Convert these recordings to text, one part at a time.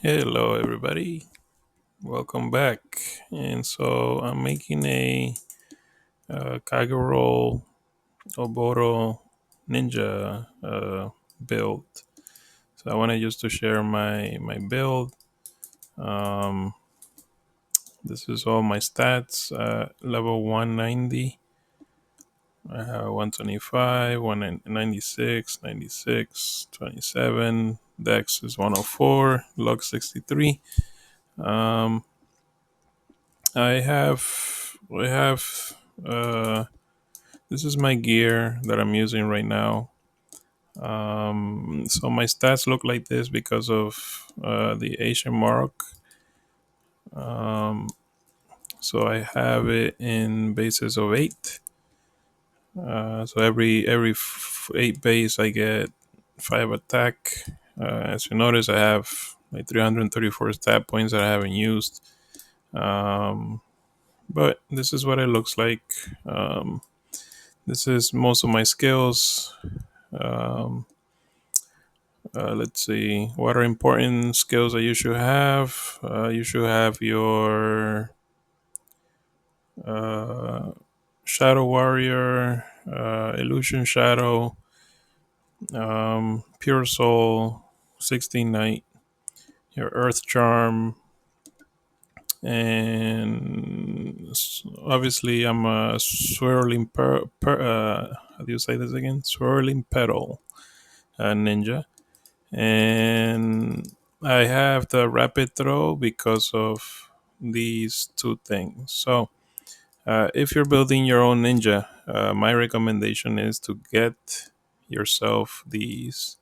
Hello, everybody. Welcome back. And so I'm making a Kagerou Oboro Ninja build. So I wanted just to share my build. Um, this is all my stats. Level 190, 125, 196, 96, 27. Dex is 104, log 63. Um, I have uh this is my gear that I'm using right now. So my stats look like this because of the Asian mark. Um, so I have it in bases of 8. So every 8 base I get 5 attack. As you notice, I have like 334 stat points that I haven't used. Um, but this is what it looks like. Um, This is most of my skills. Um, let's see. What are important skills that you should have? You should have your uh, Shadow Warrior, Illusion Shadow, Pure Soul, 16 Knight, your Earth Charm, and obviously I'm a how do you say this again? Swirling Petal ninja. And I have the rapid throw because of these two things. So, if you're building your own ninja, my recommendation is to get yourself these,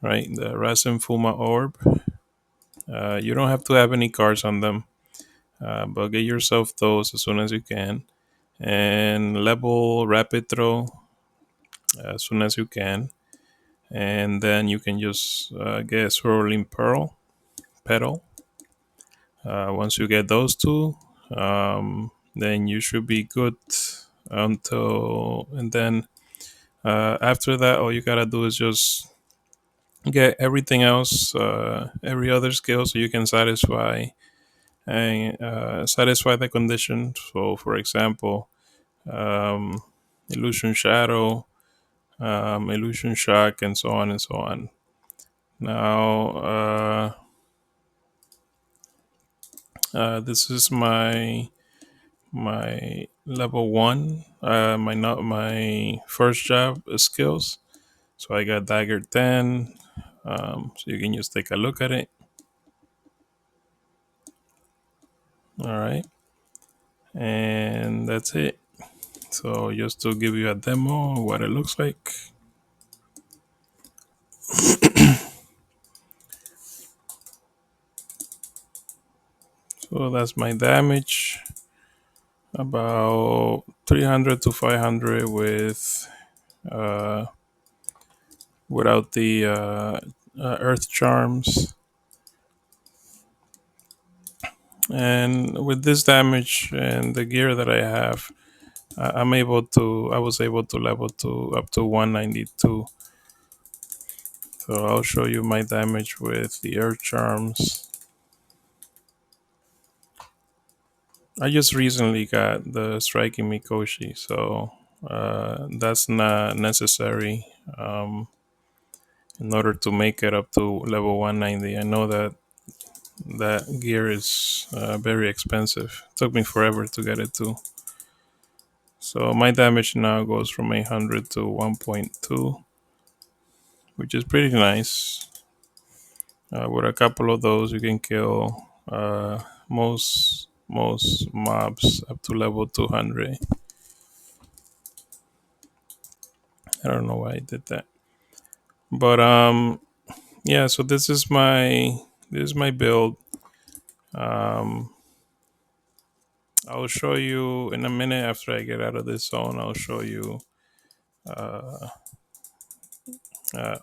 right? The Rasen Fuma Orb. You don't have to have any cards on them, but get yourself those as soon as you can. And level rapid throw as soon as you can. And then you can just get Swirling Petal. Once you get those two, then you should be good until, and then after that, all you gotta do is just get everything else, every other skill, so you can satisfy the condition. So, for example, um, illusion shadow, illusion shock, and so on and so on. Now, this is my level one, my not my first job skills. So I got dagger 10. So you can just take a look at it. All right, and that's it. So just to give you a demo of what it looks like. So that's my damage, about 300 to 500 with uh, without the earth charms. And with this damage and the gear that I have, I was able to level to up to 192. So I'll show you my damage with the earth charms. I just recently got the striking Mikoshi, so that's not necessary in order to make it up to level 190. I know that that gear is very expensive. It took me forever to get it too. So my damage now goes from 800 to 1.2, which is pretty nice. With a couple of those, you can kill most mobs up to level 200. I don't know why I did that, but yeah. So this is my build. Um, I'll show you in a minute after I get out of this zone. I'll show you uh,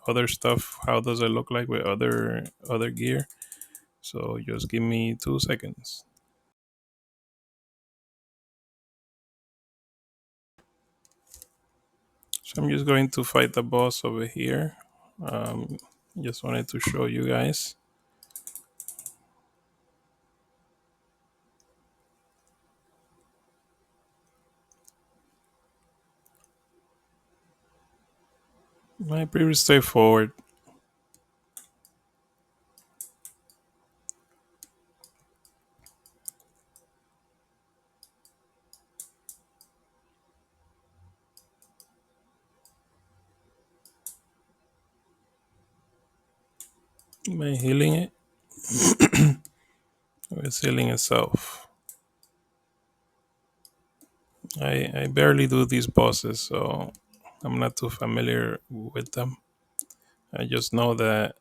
other stuff. How does it look like with other gear? So just give me 2 seconds. So I'm just going to fight the boss over here. Um, just wanted to show you guys. My pretty straightforward. Am I healing it? Or it's healing itself? I barely do these bosses, so I'm not too familiar with them. I just know that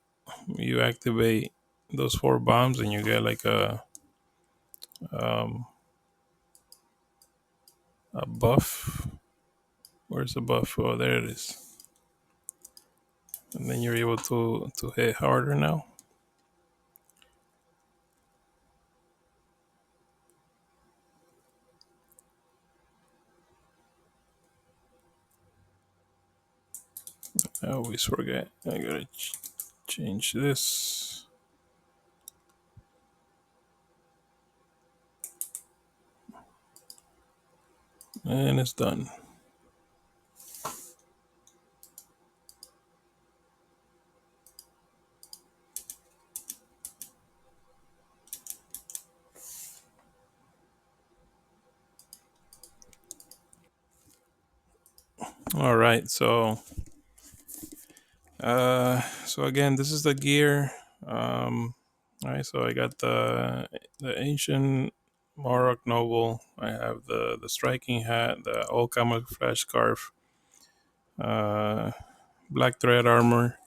you activate those four bombs and you get like um, a buff. Where's the buff? Oh, there it is. And then you're able to hit harder now. I always forget. I gotta change this. And it's done. All right, so again, this is the gear. All right, so I got the ancient Morok noble. I have the striking hat, the old camouflage scarf, uh, black thread armor.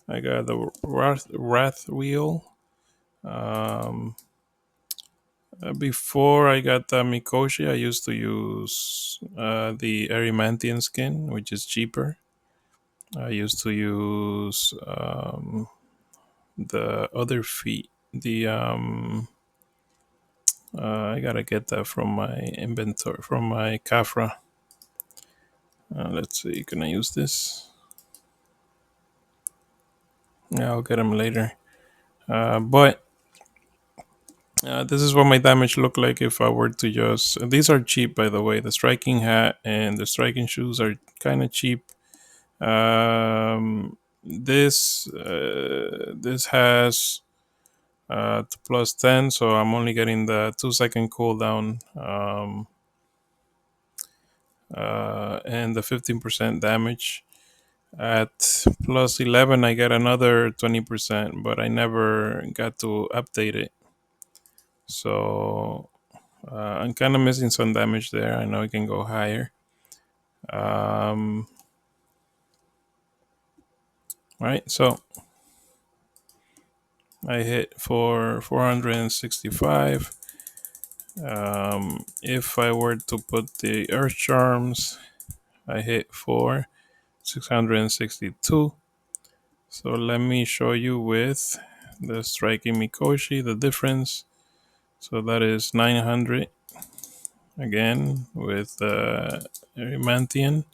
I got the wrath wheel. Um, Before I got the Mikoshi, I used to use the Arimantian skin, which is cheaper. I used to use the other feet. I gotta get that from my inventory, from my Kafra. Let's see, can I use this? Yeah, I'll get them later. But this is what my damage look like if I were to just. These are cheap, by the way. The striking hat and the striking shoes are kind of cheap. This has plus 10, so I'm only getting the 2 second cooldown. And the 15% damage. At plus 11, I get another 20%, but I never got to update it. So I'm kind of missing some damage there. I know it can go higher. Um, right, so I hit for 465. If I were to put the Earth Charms, I hit for 662. So let me show you with the striking Mikoshi the difference. So that is 900 again with Arimantian.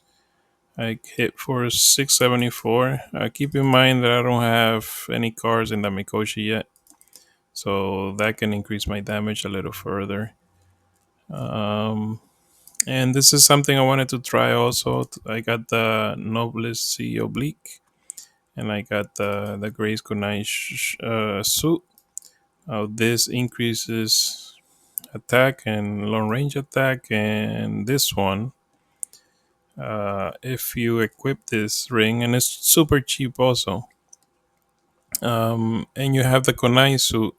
I hit for 674. Keep in mind that I don't have any cards in the Mikoshi yet, so that can increase my damage a little further. Um, and this is something I wanted to try also. I got the Noblest Sea Oblique, and I got the Grace Kunai suit. This increases attack and long range attack, and this one, if you equip this ring, and it's super cheap also, and you have the Kunai suit,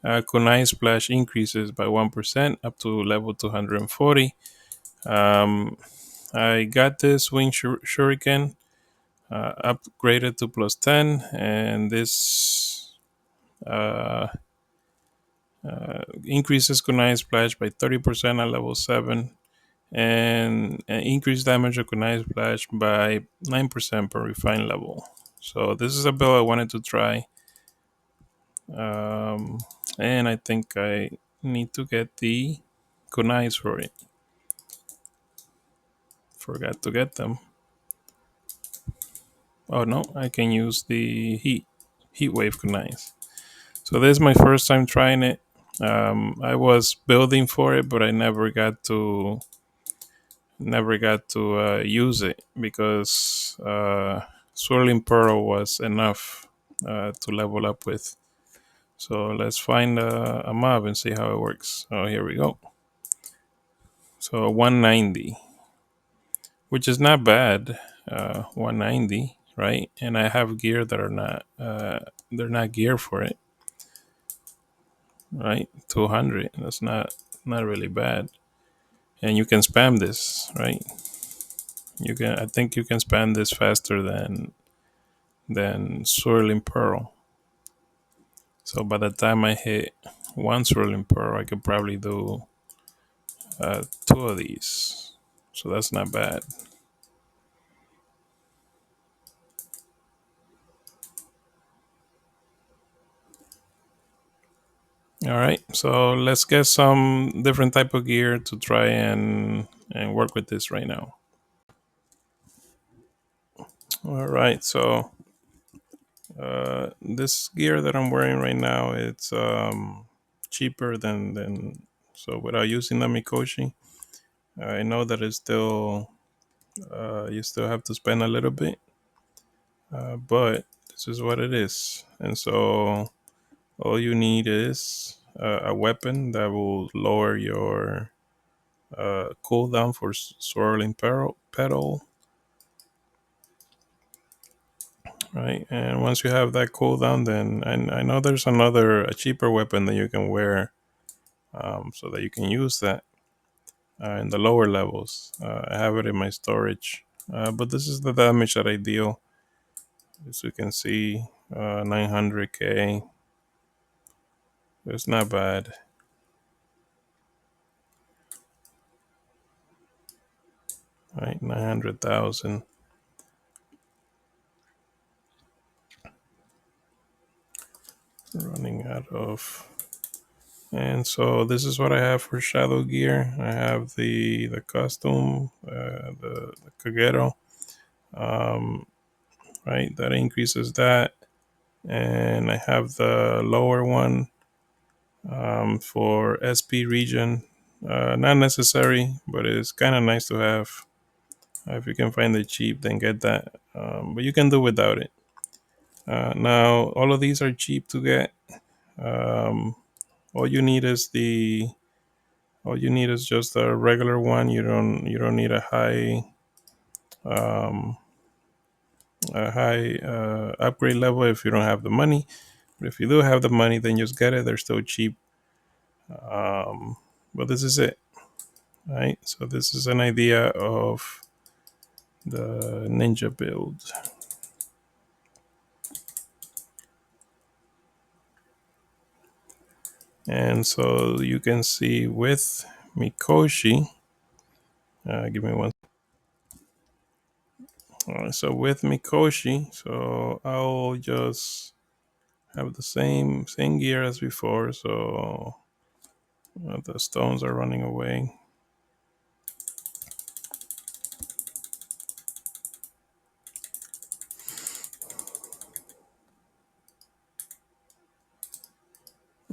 Kunai splash increases by 1% up to level 240. Um, I got this wing shuriken upgraded to plus 10, and this uh, increases Kunai splash by 30% at level 7, and increase damage of Kunai splash by 9% per refined level. So this is a build I wanted to try. Um, and I think I need to get the kunais for it. Forgot to get them. Oh no, I can use the heat wave kunais. So this is my first time trying it. I was building for it, but I never got to use it because Swirling Pearl was enough to level up with. So let's find a mob and see how it works. Oh, here we go. So 190, which is not bad. 190, right? And I have gear that are not they're not gear for it, right? 200. That's not really bad. And you can spam this, right? You can. I think you can spam this faster than Swirling Pearl. So by the time I hit one Swirling Pearl, I could probably do two of these. So that's not bad. All right, so let's get some different type of gear to try and work with this right now. All right, so this gear that I'm wearing right now, it's cheaper than so without using the Mikoshi. I know that it's still you still have to spend a little bit, but this is what it is, and so all you need is a weapon that will lower your cooldown for swirling petal, right? And once you have that cooldown, then I know there's another a cheaper weapon that you can wear, so that you can use that in the lower levels. I have it in my storage, but this is the damage that I deal. As you can see, 900k. It's not bad, right? 900,000. Running out of. And so this is what I have for shadow gear. I have the costume, the Kagerou, um, right? That increases that, and I have the lower one for SP region. Not necessary, but it's kind of nice to have. If you can find it cheap, then get that. But you can do without it. Now, all of these are cheap to get. Um, all you need is the all you need is just a regular one. You don't need um, a high upgrade level if you don't have the money. But if you do have the money, then just get it. They're still cheap. Um, but this is it, right? So this is an idea of the ninja build. And so you can see with Mikoshi, give me one. So with Mikoshi, so I'll just have the same gear as before. So the stones are running away.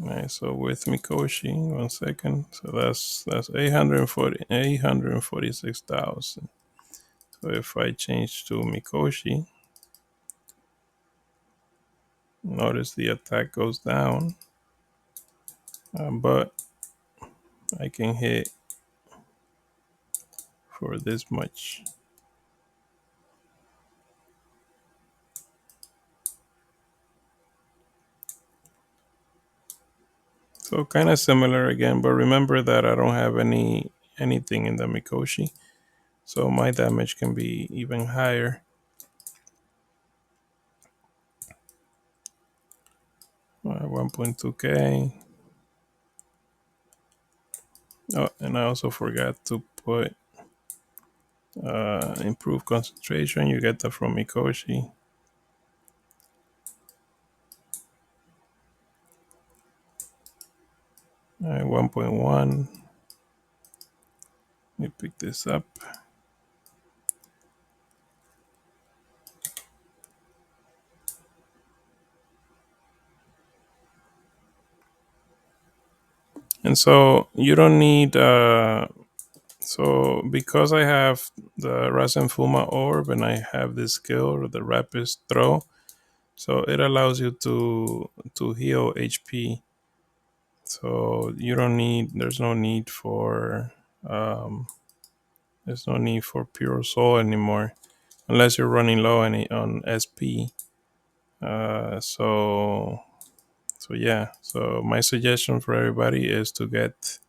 Right, so with Mikoshi, 1 second. So that's 846,000. So if I change to Mikoshi, notice the attack goes down, but I can hit for this much. So kind of similar again, but remember that I don't have anything in the Mikoshi, so my damage can be even higher. 1.2k. Oh, and I also forgot to put improve concentration. You get that from Mikoshi. 1.1. Let me pick this up. And so you don't need So because I have the Rasenfuma orb and I have this skill, the rapid throw, so it allows you to heal HP. So you don't need. Um, there's no need for pure soul anymore, unless you're running low on SP. So yeah. So my suggestion for everybody is to get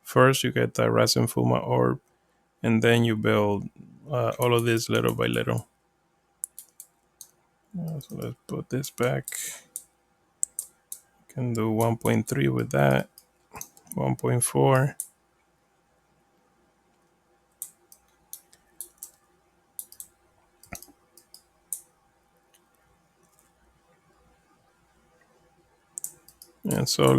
first you get the Rasenfuma orb, and then you build all of this little by little. So let's put this back. Can do 1.3 with that. 1.4. And so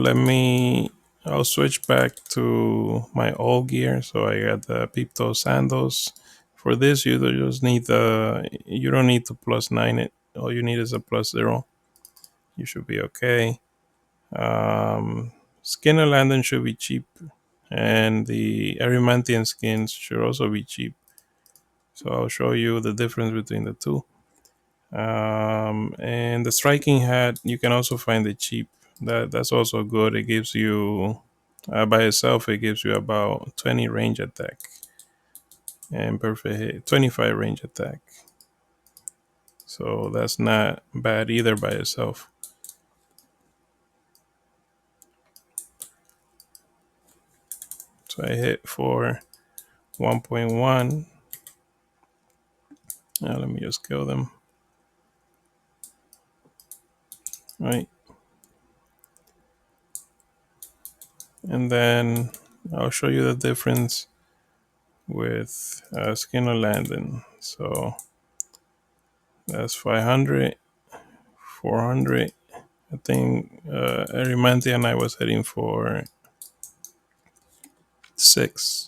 I'll switch back to my old gear. So I got the Pipto sandals. For this, you don't need to +9 it. All you need is a +0. You should be okay. Skin and Landon should be cheap. And the Erymantian skins should also be cheap. So I'll show you the difference between the two. And the striking hat, you can also find it cheap. That's also good. It gives you by itself, it gives you about 20 range attack and perfect hit, 25 range attack. So that's not bad either by itself. So I hit for 1.1. Now let me just kill them. Right. And then I'll show you the difference with Skin of Landon. So that's 500, 400. I think Arimanti and I was heading for 6.